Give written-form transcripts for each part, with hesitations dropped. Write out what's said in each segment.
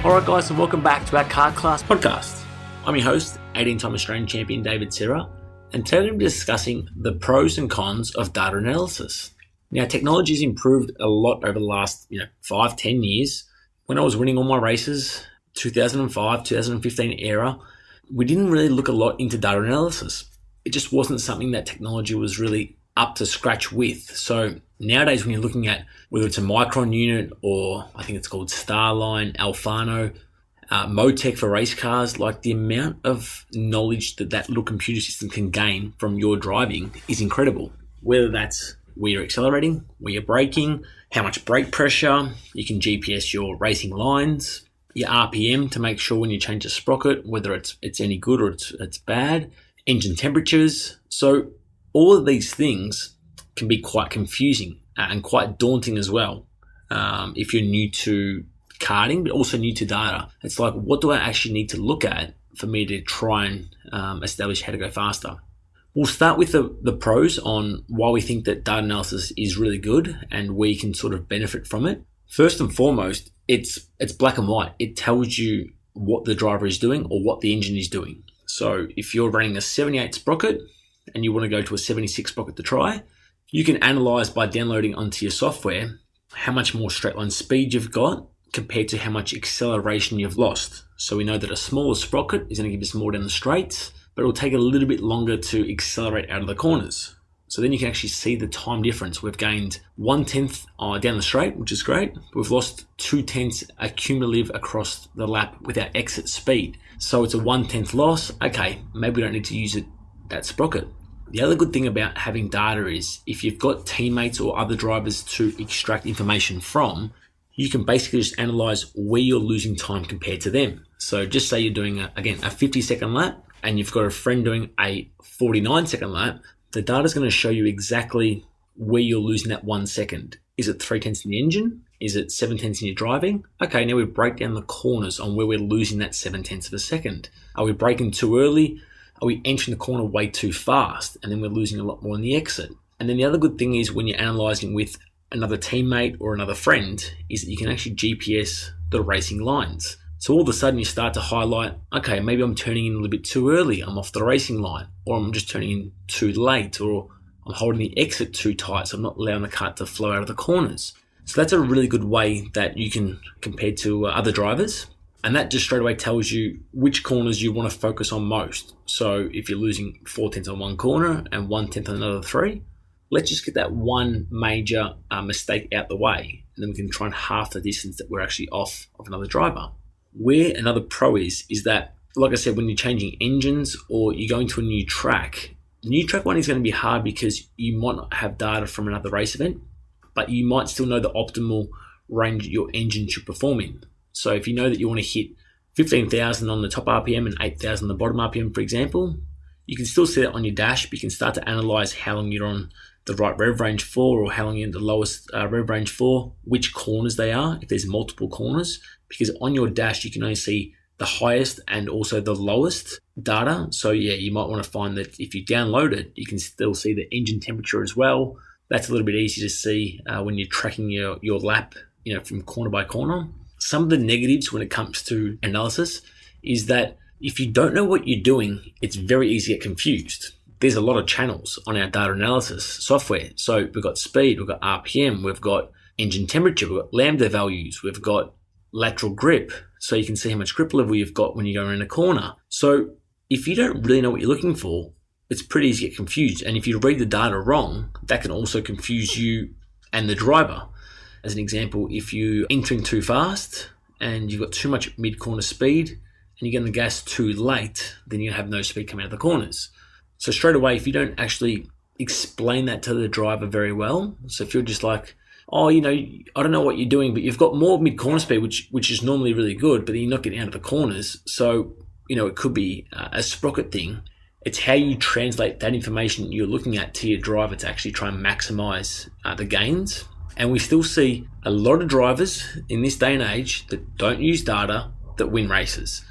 Alright guys, and welcome back to our Car Class podcast. I'm your host, 18-time Australian champion David Serra, and today I'm discussing the pros and cons of data analysis. Now, technology has improved a lot over the last 5-10 years. When I was winning all my races, 2005, 2015 era, we didn't really look a lot into data analysis. It just wasn't something that technology was really up to scratch with. So nowadays, when you're looking at whether it's a Mychron unit or I think it's called Starline, Alfano, Motech for race cars, like the amount of knowledge that little computer system can gain from your driving is incredible. Whether that's where you're accelerating, where you're braking, how much brake pressure, you can GPS your racing lines, your RPM to make sure when you change a sprocket, whether it's any good or it's bad, engine temperatures. So all of these things can be quite confusing and quite daunting as well if you're new to karting, but also new to data. It's like, what do I actually need to look at for me to try and establish how to go faster? We'll start with the pros on why we think that data analysis is really good and where you can sort of benefit from it. First and foremost, it's black and white. It tells you what the driver is doing or what the engine is doing. So if you're running a 78 sprocket and you want to go to a 76 sprocket to try, you can analyze by downloading onto your software how much more straight line speed you've got compared to how much acceleration you've lost. So we know that a smaller sprocket is going to give us more down the straights, but it'll take a little bit longer to accelerate out of the corners. So then you can actually see the time difference. We've gained 1/10 down the straight, which is great. We've lost 2/10 accumulative across the lap with our exit speed. So it's a 1/10 loss. Okay, maybe we don't need to use that sprocket. The other good thing about having data is if you've got teammates or other drivers to extract information from, you can basically just analyze where you're losing time compared to them. So just say you're doing, a 50-second lap and you've got a friend doing a 49-second lap, the data is going to show you exactly where you're losing that 1 second. Is it 3/10 in the engine? Is it 7/10 in your driving? Okay, now we break down the corners on where we're losing that 7/10 of a second. Are we braking too early? Are we entering the corner way too fast? And then we're losing a lot more in the exit. And then the other good thing is when you're analyzing with another teammate or another friend is that you can actually GPS the racing lines. So all of a sudden you start to highlight, okay, maybe I'm turning in a little bit too early. I'm off the racing line, or I'm just turning in too late, or I'm holding the exit too tight, so I'm not allowing the car to flow out of the corners. So that's a really good way that you can compare to other drivers. And that just straight away tells you which corners you want to focus on most. So if you're losing 4/10 on one corner and 1/10 on another 3, let's just get that one major mistake out the way. And then we can try and half the distance that we're actually off of another driver. Where another pro is that, like I said, when you're changing engines or you're going to a new track, the new track one is going to be hard because you might not have data from another race event, but you might still know the optimal range your engine should perform in. So if you know that you want to hit 15,000 on the top RPM and 8,000 on the bottom RPM, for example, you can still see that on your dash, but you can start to analyze how long you're on the right rev range for or how long you're in the lowest rev range for, which corners they are, if there's multiple corners, because on your dash, you can only see the highest and also the lowest data. So yeah, you might want to find that if you download it, you can still see the engine temperature as well. That's a little bit easier to see when you're tracking your lap, from corner by corner. Some of the negatives when it comes to analysis is that if you don't know what you're doing, it's very easy to get confused. There's a lot of channels on our data analysis software. So we've got speed, we've got RPM, we've got engine temperature, we've got lambda values, we've got lateral grip. So you can see how much grip level you've got when you go around a corner. So if you don't really know what you're looking for, it's pretty easy to get confused. And if you read the data wrong, that can also confuse you and the driver. As an example, if you're entering too fast and you've got too much mid-corner speed and you're getting the gas too late, then you have no speed coming out of the corners. So straight away, if you don't actually explain that to the driver very well, so if you're just like, I don't know what you're doing, but you've got more mid-corner speed, which is normally really good, but you're not getting out of the corners. So, it could be a sprocket thing. It's how you translate that information you're looking at to your driver to actually try and maximize the gains. And we still see a lot of drivers in this day and age that don't use data that win races.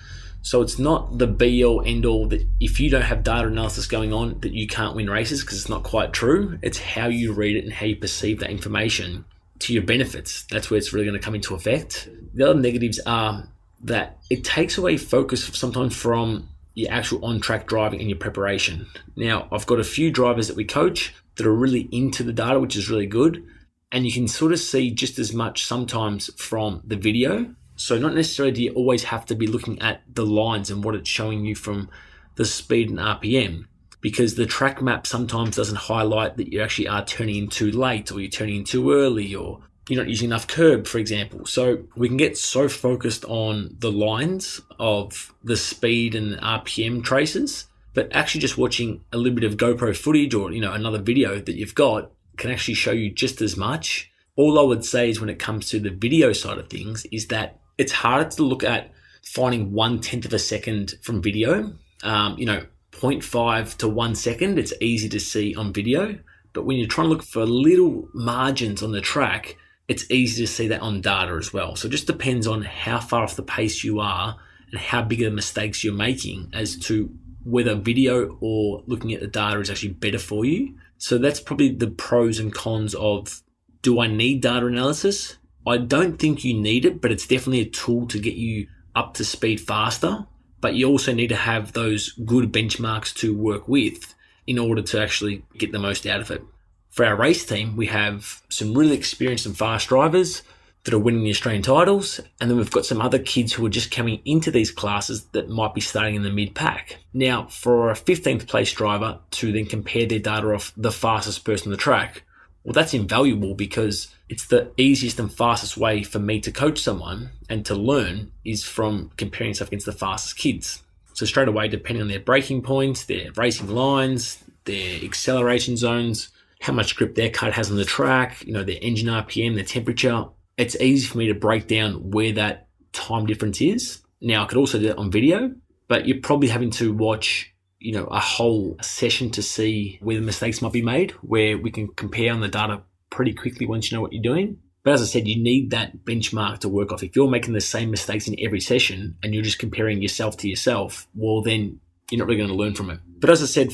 So it's not the be-all, end-all that if you don't have data analysis going on that you can't win races, because it's not quite true. It's how you read it and how you perceive that information to your benefits. That's where it's really going to come into effect. The other negatives are that it takes away focus sometimes from your actual on-track driving and your preparation. Now, I've got a few drivers that we coach that are really into the data, which is really good. And you can sort of see just as much sometimes from the video. So not necessarily do you always have to be looking at the lines and what it's showing you from the speed and RPM, because the track map sometimes doesn't highlight that you actually are turning in too late, or you're turning in too early, or you're not using enough curb, for example. So we can get so focused on the lines of the speed and RPM traces, but actually just watching a little bit of GoPro footage or another video that you've got can actually show you just as much. All I would say is when it comes to the video side of things is that it's harder to look at finding 1/10 of a second from video. 0.5 to 1 second, it's easy to see on video. But when you're trying to look for little margins on the track, it's easy to see that on data as well. So it just depends on how far off the pace you are and how big of mistakes you're making as to whether video or looking at the data is actually better for you. So that's probably the pros and cons of, do I need data analysis? I don't think you need it, but it's definitely a tool to get you up to speed faster. But you also need to have those good benchmarks to work with in order to actually get the most out of it. For our race team, we have some really experienced and fast drivers that are winning the Australian titles. And then we've got some other kids who are just coming into these classes that might be starting in the mid-pack. Now, for a 15th place driver to then compare their data off the fastest person on the track, well, that's invaluable, because it's the easiest and fastest way for me to coach someone and to learn is from comparing stuff against the fastest kids. So straight away, depending on their braking points, their racing lines, their acceleration zones, how much grip their car has on the track, their engine RPM, their temperature, it's easy for me to break down where that time difference is. Now, I could also do that on video, but you're probably having to watch, a whole session to see where the mistakes might be made, where we can compare on the data pretty quickly once you know what you're doing. But as I said, you need that benchmark to work off. If you're making the same mistakes in every session and you're just comparing yourself to yourself, well, then you're not really going to learn from it. But as I said,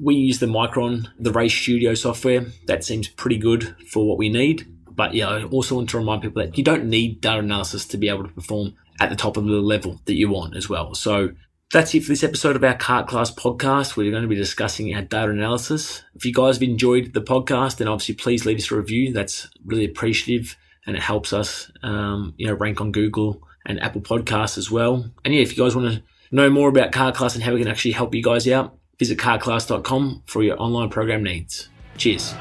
we use the Mychron, the Race Studio software. That seems pretty good for what we need. But yeah, I also want to remind people that you don't need data analysis to be able to perform at the top of the level that you want as well. So that's it for this episode of our Kart Class podcast. We're going to be discussing our data analysis. If you guys have enjoyed the podcast, then obviously please leave us a review. That's really appreciative, and it helps us, rank on Google and Apple Podcasts as well. And yeah, if you guys want to know more about Kart Class and how we can actually help you guys out, visit kartclass.com for your online program needs. Cheers.